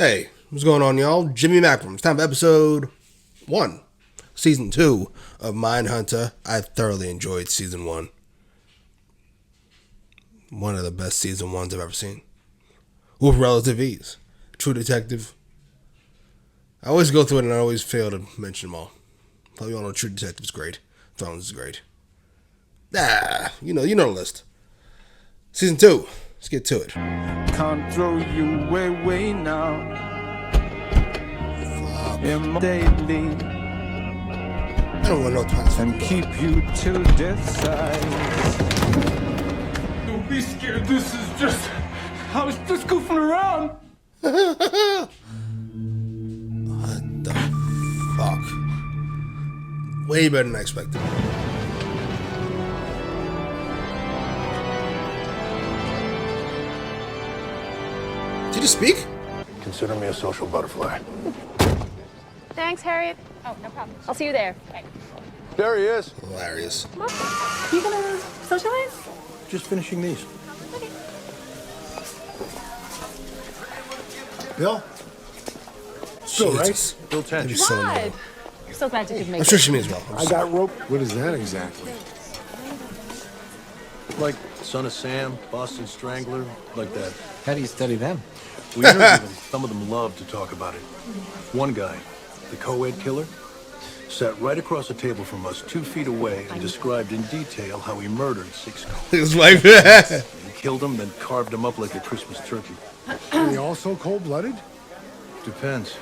Hey, what's going on, y'all? Jimmy Macrum. It's time for episode 1, season 2 of Mindhunter. I thoroughly enjoyed season 1. One of the best season 1s I've ever seen. With relative ease. True Detective. I always go through it and I always fail to mention them all. Probably all know True Detective's great. Thrones is great. You know the list. Season 2. Let's get to it. Can't throw you away now. Fuck. Daily. I don't want to know what the past And keep you till death's eyes. Don't be scared. This is just. I was just goofing around. What the fuck? Way better than I expected. Did you speak? Consider me a social butterfly. Thanks, Harriet. Oh, no problem. I'll see you there. Bye. There he is. Hilarious. You gonna socialize? Just finishing these. Okay. Bill? Still Jesus. right? Bill Tench. Maybe so Rod. annoying. I'm so glad you could make I'm it. sure she means well. I got rope. What is that exactly? Like Son of Sam, Boston Strangler, like that. How do you study them? We interviewed them. Some of them love to talk about it. One guy, the co-ed killer, sat right across the table from us 2 feet away and described in detail how he murdered 6 couples. His wife. He killed them, then carved them up like a Christmas turkey. Are they all so cold-blooded? Depends.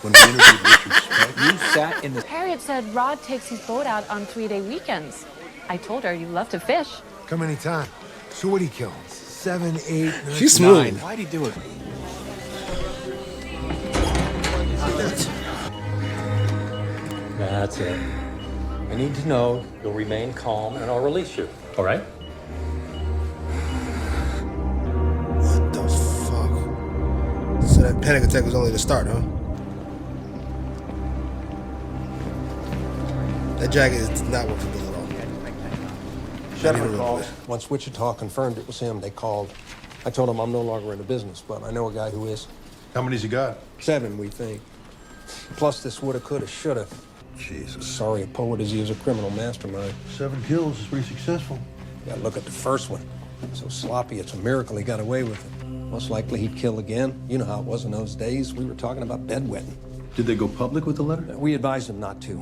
When we interviewed Richard Speck, You sat in the... Harriet said Rod takes his boat out on 3-day weekends. I told her you love to fish. Come anytime. So what'd he kill? 7, 8, 9, She's smooth. 9. Why'd he do it? That's it. I need to know you'll remain calm and I'll release you. All right? What the fuck? So that panic attack was only the start, huh? That jacket is not what people at all. Shepard called. Once Wichita confirmed it was him, they called. I told him I'm no longer in the business, but I know a guy who is. how many's he got? 7, we think. Plus this woulda, coulda, shoulda. Jesus. Sorry a poet as he is a criminal mastermind. 7 kills is pretty successful. Yeah, look at the first one. So sloppy, it's a miracle he got away with it. Most likely he'd kill again. You know how it was in those days. We were talking about bedwetting. Did they go public with the letter? We advised him not to.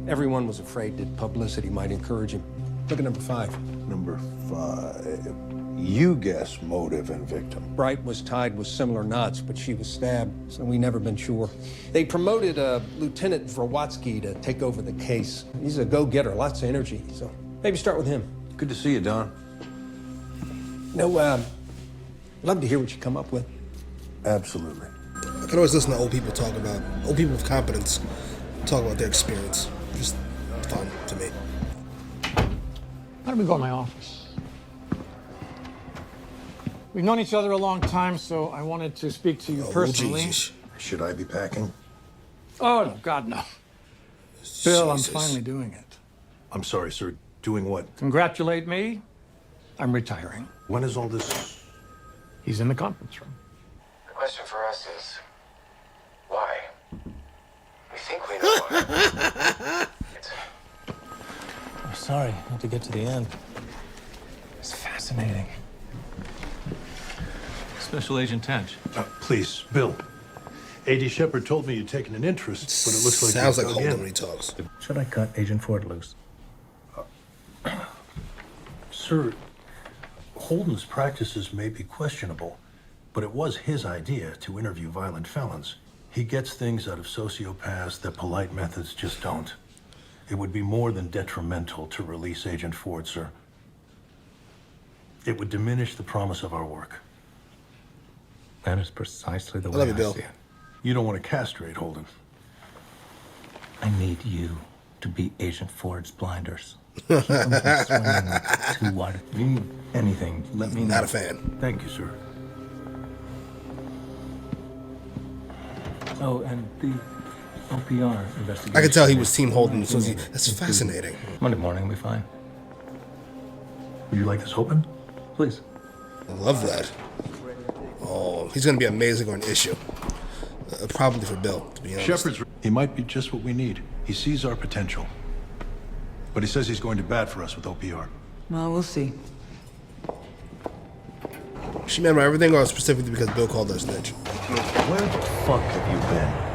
Everyone was afraid that publicity might encourage him. Look at number 5. Number 5. You guess motive and victim. Bright was tied with similar knots, but she was stabbed, so we never been sure. They promoted Lieutenant Vrowatsky to take over the case. He's a go-getter, lots of energy, so maybe start with him. Good to see you, Don. No, love to hear what you come up with. Absolutely. I can always listen to old people talk about, old people with competence talk about their experience. Just fun to me. Why don't we go to my office? We've known each other a long time, so I wanted to speak to you personally. Jesus. Should I be packing? Oh, no, God, no. Bill, I'm Jesus. finally doing it. I'm sorry, sir. Doing what? Congratulate me. I'm retiring. When is all this? He's in the conference room. The question for us is, why? We think we know why. I'm sorry not to get to the end. It's fascinating. Special Agent Tench. Please, Bill. A.D. Shepard told me you'd taken an interest, but it looks like Sounds you've like dug Holden in. when he talks. Should I cut Agent Ford loose? Sir, Holden's practices may be questionable, but it was his idea to interview violent felons. He gets things out of sociopaths that polite methods just don't. It would be more than detrimental to release Agent Ford, sir. It would diminish the promise of our work. That is precisely the I way love you, I Bill. see it. You don't want to castrate Holden. I need you to be Agent Ford's blinders. Keep him from swinging too wide. If you need anything, let me know. Not a fan. Thank you, sir. Oh, and the OPR investigation. I can tell he was Team Holden. So that's fascinating. Monday morning will be fine. Would you like this open? Please. I love that. Oh, he's going to be amazing on Issue. Probably for Bill, to be honest. Shepard's. He might be just what we need. He sees our potential. But he says he's going to bat for us with OPR. Well, we'll see. She meant everything, or specifically because Bill called her a snitch? Where the fuck have you been?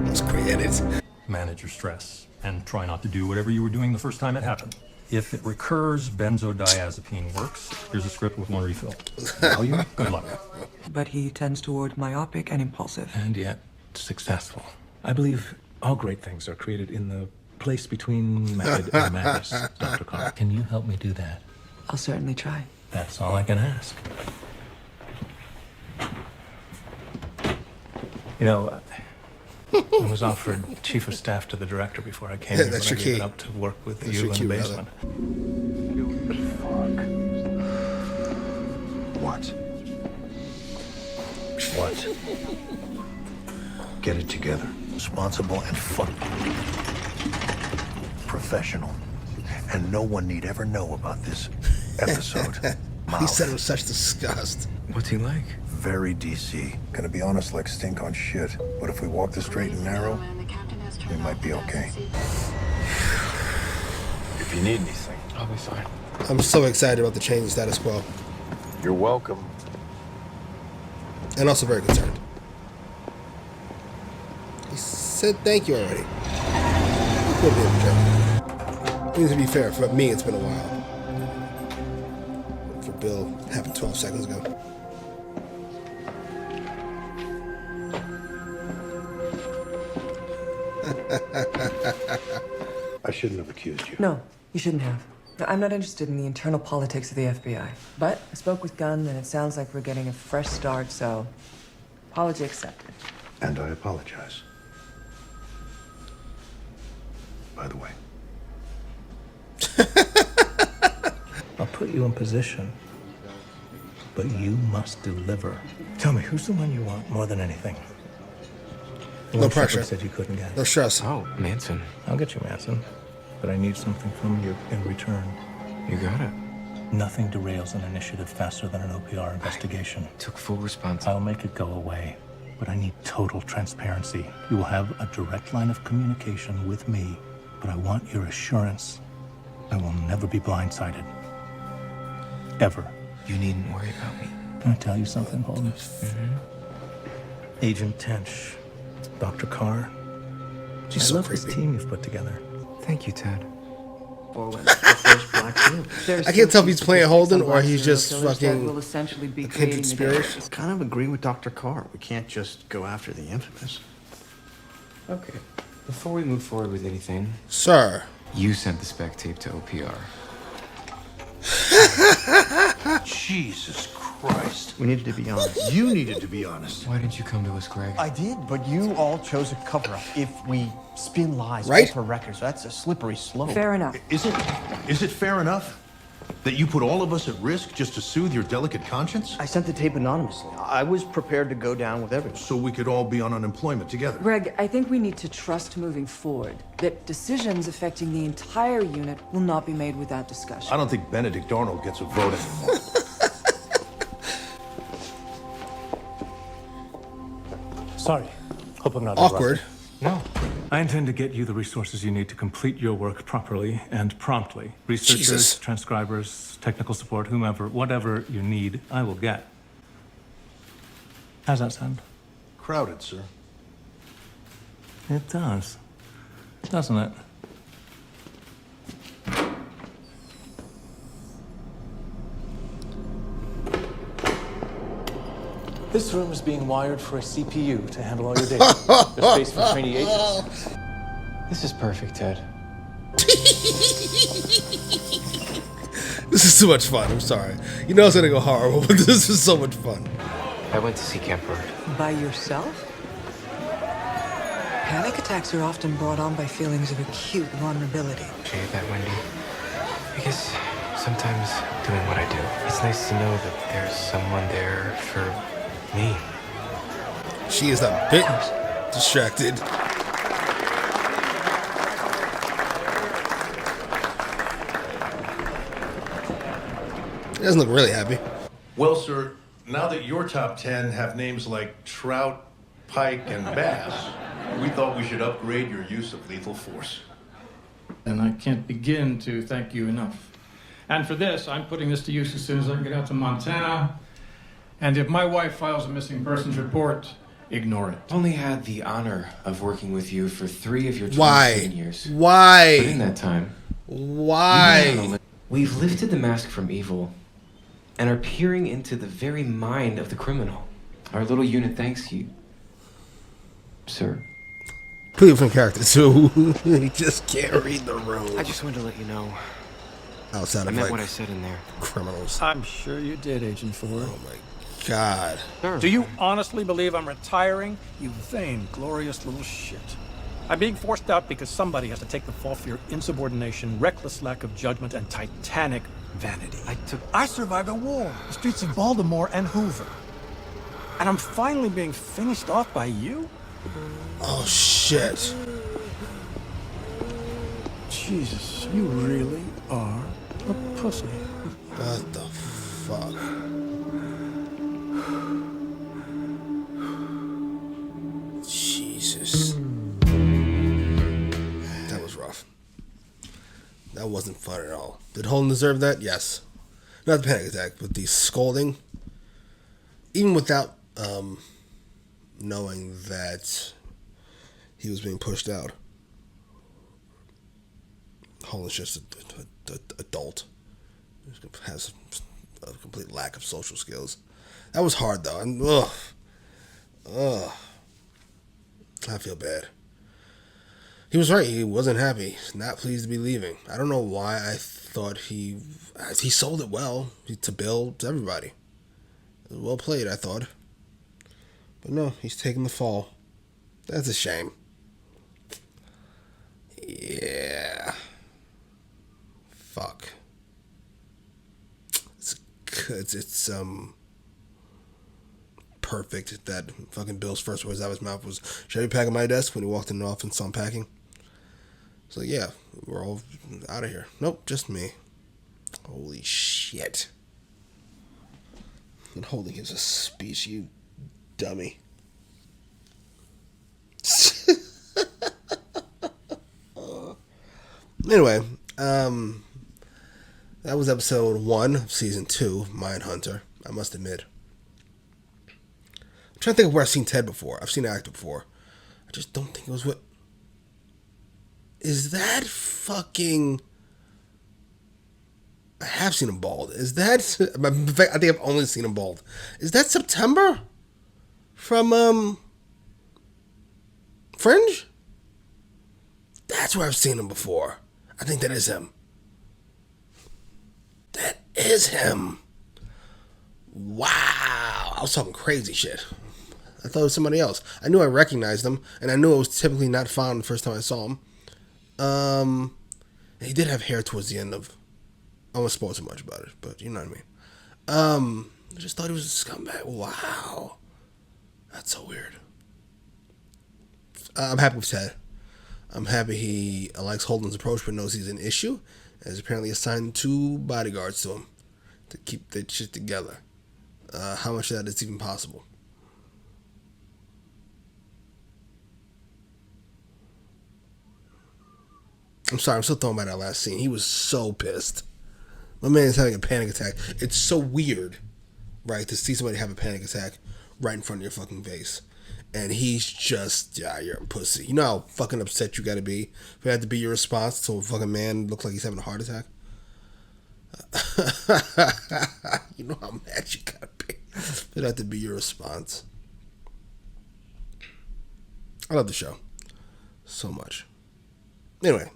Let's create it. Manage your stress and try not to do whatever you were doing the first time it happened. If it recurs, benzodiazepine works. Here's a script with one refill. Value? Good luck. But he tends toward myopic and impulsive. And yet successful. I believe all great things are created in the place between method and madness, Dr. Carr. Can you help me do that? I'll certainly try. That's all I can ask. You know, I was offered chief of staff to the director before I came here, that's but your I gave key. it up to work with That's you your in key, the brother. basement. What? What? Get it together. Responsible and professional. And no one need ever know about this episode. He said it with such disgust. What's he like? Very DC. Gonna be honest like stink on shit. But if we walk the straight and narrow, we might be okay. If you need anything, I'll be fine. I'm so excited about the change in status quo. you're welcome. And also very concerned. He said thank you already. Could be a jerk. I mean, to be fair, for me, it's been a while. For Bill, it happened 12 seconds ago. I shouldn't have accused you. No, you shouldn't have. No, I'm not interested in the internal politics of the FBI. But I spoke with Gunn, and it sounds like we're getting a fresh start, so apology accepted. And I apologize. By the way. I'll put you in position, but you must deliver. Tell me, who's the one you want more than anything? The No one pressure. Shepard said you couldn't get. No stress. Oh, Manson. I'll get you, Manson, but I need something from you in return. You got it. Nothing derails an initiative faster than an OPR investigation. Took full responsibility. I'll make it go away, but I need total transparency. You will have a direct line of communication with me, but I want your assurance I will never be blindsided. Ever. You needn't worry about me. Can I tell you something, Holden? Agent Tench, Dr. Carr. She's I so love creepy. this team you've put together. Thank you, Ted. I can't tell if he's playing Holden or he's just fucking will essentially be a kindred spirit. Kind of agree with Dr. Carr. We can't just go after the infamous. Okay. Before we move forward with anything, Sir. you sent the spec tape to OPR. Jesus Christ. We needed to be honest. You needed to be honest. Why didn't you come to us, Greg? I did, but you all chose a cover-up. If we spin lies, Right? alter records, that's a slippery slope. Fair enough. Is it fair enough that you put all of us at risk just to soothe your delicate conscience? I sent the tape anonymously. I was prepared to go down with everyone. So we could all be on unemployment together. Greg, I think we need to trust moving forward that decisions affecting the entire unit will not be made without discussion. I don't think Benedict Arnold gets a vote anymore. Sorry. Hope I'm not Awkward. No. I intend to get you the resources you need to complete your work properly and promptly. Researchers, Jesus. transcribers, technical support, whomever, whatever you need, I will get. How's that sound? Crowded, sir. It does. Doesn't it? This room is being wired for a CPU to handle all your data. There's space for trainee agents. This is perfect, Ted. This is too much fun. I'm sorry. You know it's gonna go horrible, but this is so much fun. I went to see Kemper. By yourself? Panic attacks are often brought on by feelings of acute vulnerability. Appreciate that, Wendy. Because sometimes doing what I do, it's nice to know that there's someone there for me. She is a bit distracted. doesn't look really happy. Well, sir, now that your top 10 have names like trout, pike, and bass, we thought we should upgrade your use of lethal force. And I can't begin to thank you enough. And for this, I'm putting this to use as soon as I can get out to Montana. And if my wife files a missing persons report, ignore it. I've only had the honor of working with you for 3 of your 27 Why? years. Why? But in that time, Why? we've lifted the mask from evil and are peering into the very mind of the criminal. Our little unit thanks you, sir. Completely different character too. He just can't read the room. I just wanted to let you know. Outside I of meant like what I said in there. criminals. I'm sure you did, Agent Ford. Oh my God. Sure. Do you honestly believe I'm retiring? You vain, glorious little shit. I'm being forced out because somebody has to take the fall for your insubordination, reckless lack of judgment, and titanic vanity. I survived a war, the streets of Baltimore and Hoover. And I'm finally being finished off by you? Oh shit. Jesus, you really are a pussy. What the fuck? Jesus. That was rough. That wasn't fun at all. Did Holden deserve that? Yes. Not the panic attack, but the scolding. Even without knowing that he was being pushed out. Holden's just an adult. Has a complete lack of social skills. That was hard though. And I feel bad. He was right. He wasn't happy. He's not pleased to be leaving. I don't know why I thought he sold it well to Bill, to everybody. It was well played, I thought. But no, he's taking the fall. That's a shame. Yeah. Fuck. It's perfect that fucking Bill's first words out of his mouth was, "Should I be packing my desk?" when he walked in the office and saw him packing. So yeah, we're all out of here. Nope, just me. Holy shit. And Holden gives a speech, you dummy. Anyway, that was episode 1 of season 2 of Mindhunter. I must admit. I'm trying to think of where I've seen Ted before. I've seen the actor before. I just don't think it was what... Is that fucking... I have seen him bald. Is that... In fact, I think I've only seen him bald. Is that September? From, Fringe? That's where I've seen him before. I think that is him. That is him. Wow. I was talking crazy shit. I thought it was somebody else. I knew I recognized him, and I knew it was typically not found the first time I saw him. He did have hair towards the end of... I won't spoil too much about it, but you know what I mean. I just thought he was a scumbag. Wow. That's so weird. I'm happy with Ted. I'm happy he likes Holden's approach but knows he's an issue and has apparently assigned 2 bodyguards to him to keep that shit together. How much of that is even possible? I'm sorry, I'm still thinking about that last scene. He was so pissed. My man is having a panic attack. It's so weird, right, to see somebody have a panic attack right in front of your fucking face. And he's just, yeah, you're a pussy. You know how fucking upset you gotta be for that to be your response to a fucking man look like he's having a heart attack? You know how mad you gotta be for that to be your response. I love the show so much. Anyway,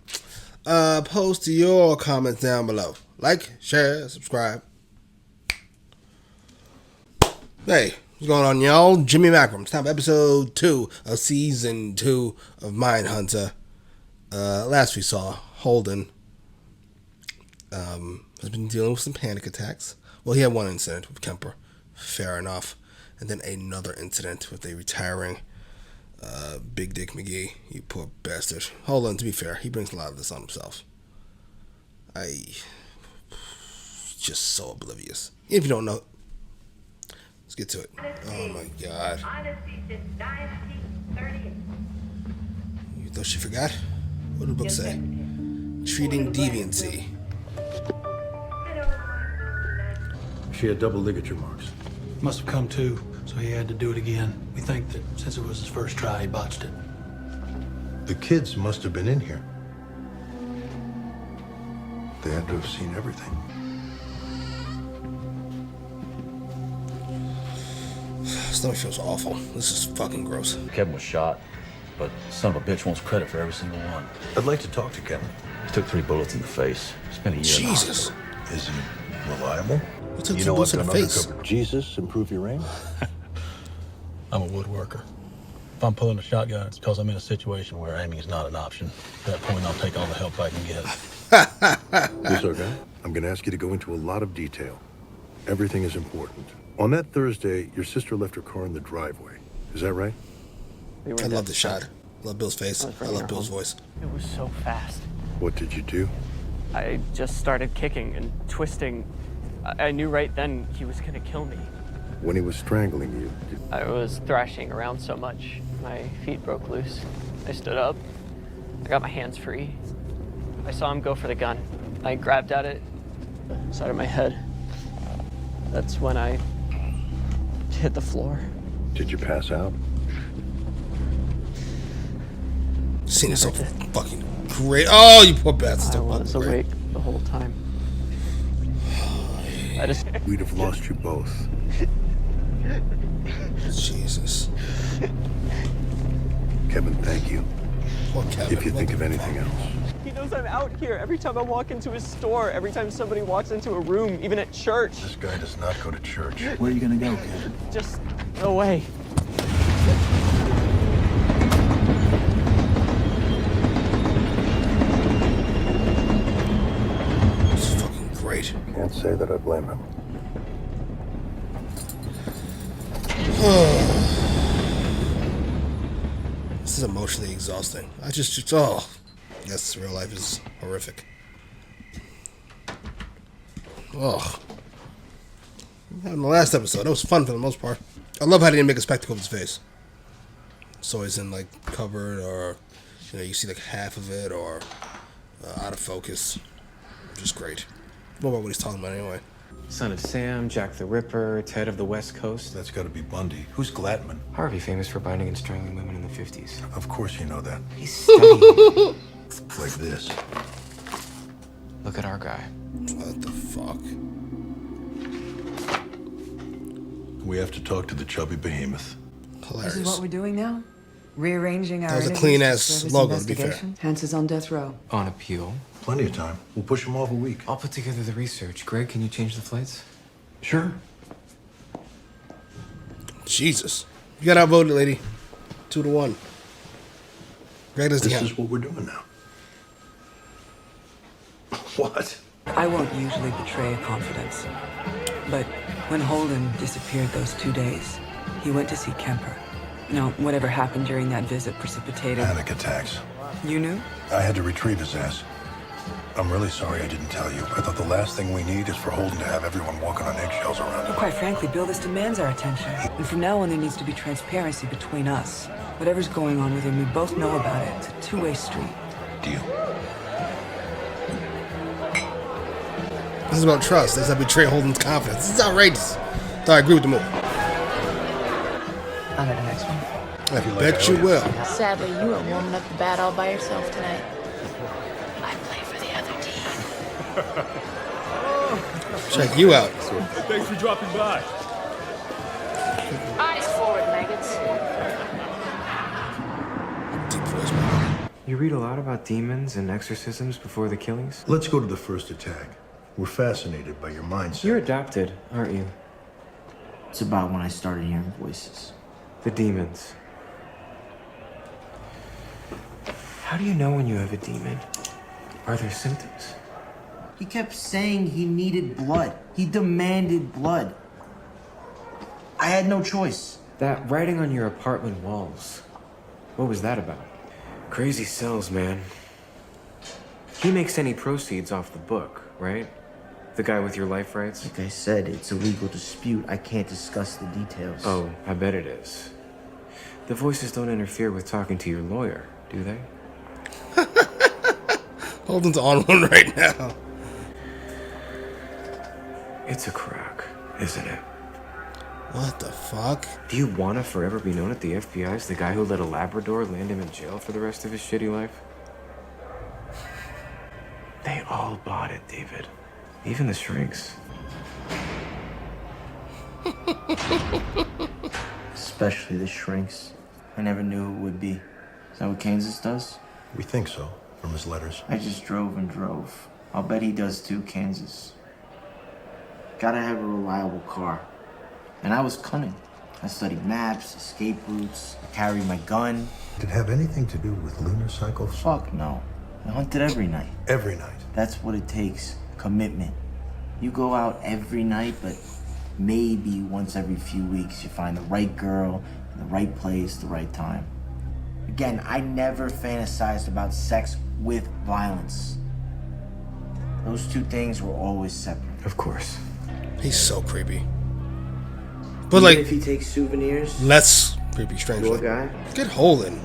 post your comments down below. Like, share, subscribe. Hey, what's going on, y'all? Jimmy Macram. It's time for episode 2 of season 2 of Mindhunter. Last we saw, Holden has been dealing with some panic attacks. Well, he had one incident with Kemper. Fair enough. And then another incident with a retiring Big Dick McGee. You poor bastard. Holden, to be fair, he brings a lot of this on himself. just so oblivious. If you don't know, let's get to it. Oh my god. You thought she forgot? What did the book say? Treating deviancy. She had double ligature marks. Must have come to, so he had to do it again. We think that since it was his first try, he botched it. The kids must have been in here. They had to have seen everything. Stomach feels awful. This is fucking gross. Kevin was shot, but son of a bitch wants credit for every single one. I'd like to talk to Kevin. He took 3 bullets in the face. Spent a year Jesus. in the hospital. Is he reliable? He took You 2 know bullets I've in the done face. undercover. Jesus, improve your aim. I'm a woodworker. If I'm pulling a shotgun, it's because I'm in a situation where aiming is not an option. At that point, I'll take all the help I can get. This okay? I'm going to ask you to go into a lot of detail. Everything is important. On that Thursday, your sister left her car in the driveway. Is that right? I love the shot. Love Bill's face. I love Bill's voice. It was so fast. What did you do? I just started kicking and twisting. I knew right then he was gonna kill me. When he was strangling you, I was thrashing around so much, my feet broke loose. I stood up. I got my hands free. I saw him go for the gun. I grabbed at it, the side of my head. That's when I hit the floor. Did you pass out? Scene is so fucking great. Oh, you poor bastard. I was awake the whole time. We'd have lost you both. Jesus. Kevin, thank you. Poor Kevin. If you think of anything else. He knows I'm out here every time I walk into his store, every time somebody walks into a room, even at church. This guy does not go to church. Where are you gonna go, kid? Just away. This is fucking great. Can't say that I blame him. This is emotionally exhausting. Oh. Yes, real life is horrific. Oh. In the last episode, it was fun for the most part. I love how they didn't make a spectacle of his face. It's always in, like, covered or, you see, like, half of it or out of focus. Just great. What about what he's talking about anyway? Son of Sam, Jack the Ripper, Ted of the West Coast. That's got to be Bundy. Who's Gladman? Harvey, famous for binding and strangling women in the 50s. Of course you know that. He's studying. Like this. Look at our guy. What the fuck? We have to talk to the chubby behemoth. Hilarious. This is what we're doing now? Rearranging our That was a interviews clean-ass for service logo, to be fair. investigation? Hence is on death row. On appeal. Plenty of time. We'll push him off a week. I'll put together the research. Greg, can you change the flights? Sure. Jesus. You got outvoted, lady. 2-1. Greg does the This count. is what we're doing now. What? I won't usually betray a confidence. But when Holden disappeared those 2 days, he went to see Kemper. Now, whatever happened during that visit precipitated... Panic attacks. You knew? I had to retrieve his ass. I'm really sorry I didn't tell you. I thought the last thing we need is for Holden to have everyone walking on eggshells around him. Well, quite frankly, Bill, this demands our attention. And from now on, there needs to be transparency between us. Whatever's going on with him, we both know about it. It's a two-way street. Deal. This is about trust. This is how we betray Holden's confidence. This is outrageous. So I agree with the move. On to the next one. I bet you will. Sadly, you are warming up the bat all by yourself tonight. I play for the other team. Check you out. Thanks for dropping by. Eyes forward, maggots. Deep voice, man. You read a lot about demons and exorcisms before the killings? Let's go to the first attack. We're fascinated by your mindset. You're adopted, aren't you? It's about when I started hearing voices. The demons. How do you know when you have a demon? Are there symptoms? He kept saying he needed blood. He demanded blood. I had no choice. That writing on your apartment walls. What was that about? Crazy cells, man. He makes any proceeds off the book, right? The guy with your life rights? Like I said, it's a legal dispute. I can't discuss the details. Oh, I bet it is. The voices don't interfere with talking to your lawyer, do they? Holden's on one right now. It's a crock, isn't it? What the fuck? Do you want to forever be known at the FBI as the guy who let a Labrador land him in jail for the rest of his shitty life? They all bought it, David. Even the shrinks. Especially the shrinks. I never knew who it would be. Is that what Kansas does? We think so, from his letters. I just drove and drove. I'll bet he does too, Kansas. Gotta have a reliable car. And I was cunning. I studied maps, escape routes, I carried my gun. Did it have anything to do with lunar cycles? Fuck no. I hunted every night. Every night? That's what it takes. Commitment. You go out every night, but maybe once every few weeks you find the right girl in the right place, the right time. Again, I never fantasized about sex with violence. Those two things were always separate. Of course. He's so creepy. But Even like, if he takes souvenirs, less creepy, strangely. your guy. Get Holden.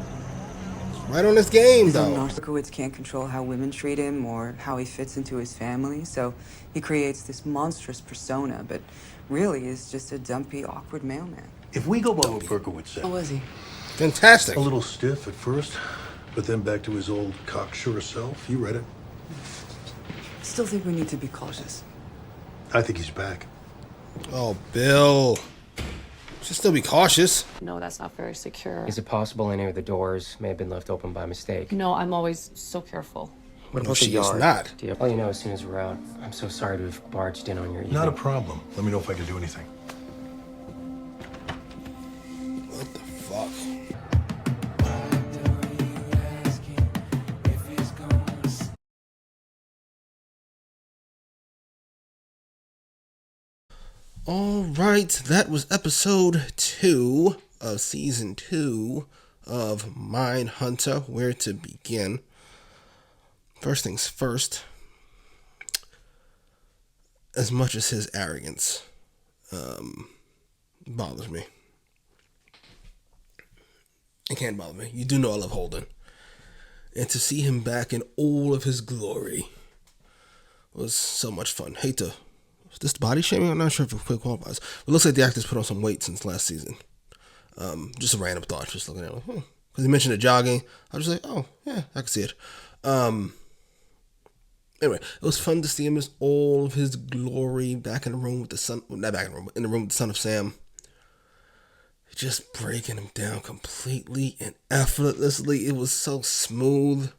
Right on this game, though. Narkowitz can't control how women treat him or how he fits into his family, so he creates this monstrous persona, but really is just a dumpy, awkward mailman. If we go by what Berkowitz said. How was he? Fantastic. A little stiff at first, but then back to his old cocksure self. You read it. Still think we need to be cautious. I think he's back. Oh, Bill. Should still be cautious. No, that's not very secure. Is it possible any of the doors may have been left open by mistake? No, I'm always so careful. What No, about the she is yard? not. Do you, I'll let you know as soon as we're out. I'm so sorry to have barged in on your evening. Not a problem. Let me know if I can do anything. What the fuck? All right, that was episode 2 of season 2 of Mindhunter. Where to begin? First things first. As much as his arrogance bothers me, it can't bother me. You do know I love Holden, and to see him back in all of his glory was so much fun. Hate to. Is this body shaming? I'm not sure if it qualifies. It looks like the actor's put on some weight since last season. Just a random thought, just looking at it. Because he mentioned the jogging. I was just like, oh, yeah, I can see it. Anyway, it was fun to see him in all of his glory back in the room with the son. Well, not back in the room, but in the room with the son of Sam. Just breaking him down completely and effortlessly. It was so smooth.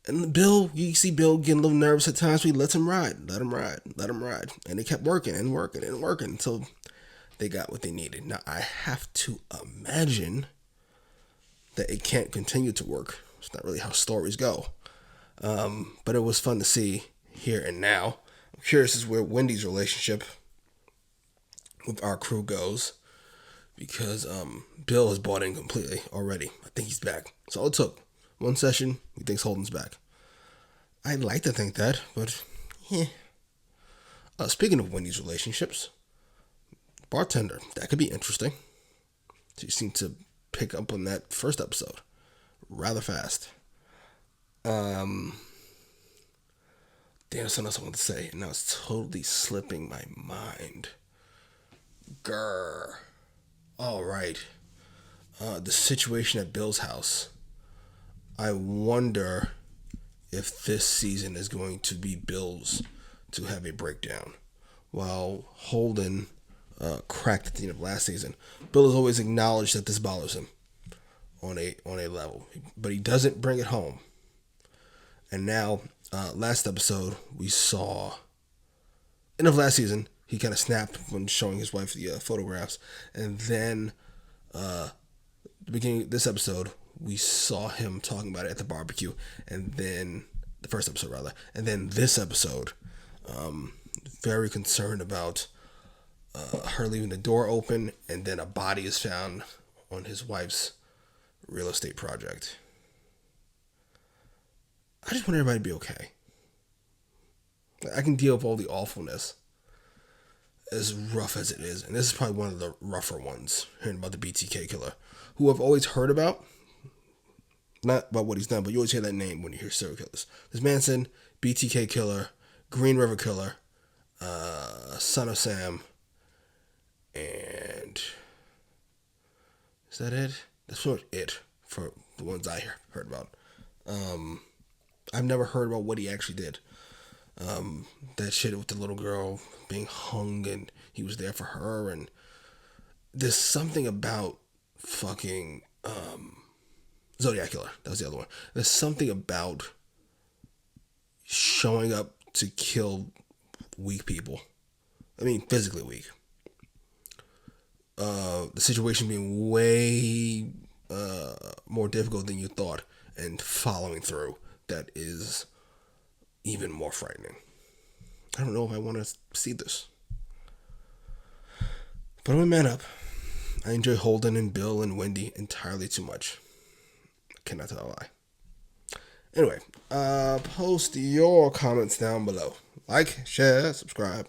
And Bill, you see Bill getting a little nervous at times. We let him ride. And they kept working and working and working until they got what they needed. Now, I have to imagine that it can't continue to work. It's not really how stories go. But it was fun to see here and now. I'm curious as where Wendy's relationship with our crew goes. Because Bill has bought in completely already. I think he's back. That's all it took. One session, he thinks Holden's back. I'd like to think that, but yeah. Speaking of Wendy's relationships, bartender, that could be interesting. She seemed to pick up on that first episode rather fast. Damn, something else I want to say, and now it's totally slipping my mind. Grr. All right. The situation at Bill's house. I wonder if this season is going to be Bill's to have a breakdown. While Holden cracked at the end of last season, Bill has always acknowledged that this bothers him on a level, but he doesn't bring it home. And now, last episode, we saw, end of last season, he kind of snapped when showing his wife the photographs, and then the beginning of this episode, we saw him talking about it at the barbecue, and then the first episode rather, and then this episode, very concerned about her leaving the door open, and then a body is found on his wife's real estate project. I just want everybody to be okay. I can deal with all the awfulness, as rough as it is. And this is probably one of the rougher ones, hearing about the BTK killer, who I've always heard about. Not about what he's done, but you always hear that name when you hear serial killers. There's Manson, BTK killer, Green River killer, Son of Sam, and is that it? That's sort of it for the ones I heard about. I've never heard about what he actually did. That shit with the little girl being hung and he was there for her, and there's something about fucking Zodiac Killer. That was the other one. There's something about showing up to kill weak people. I mean, physically weak. The situation being way more difficult than you thought, and following through, that is even more frightening. I don't know if I want to see this. But I'm a man up. I enjoy Holden and Bill and Wendy entirely too much. I cannot tell a lie. Anyway, post your comments down below. Like, share, subscribe.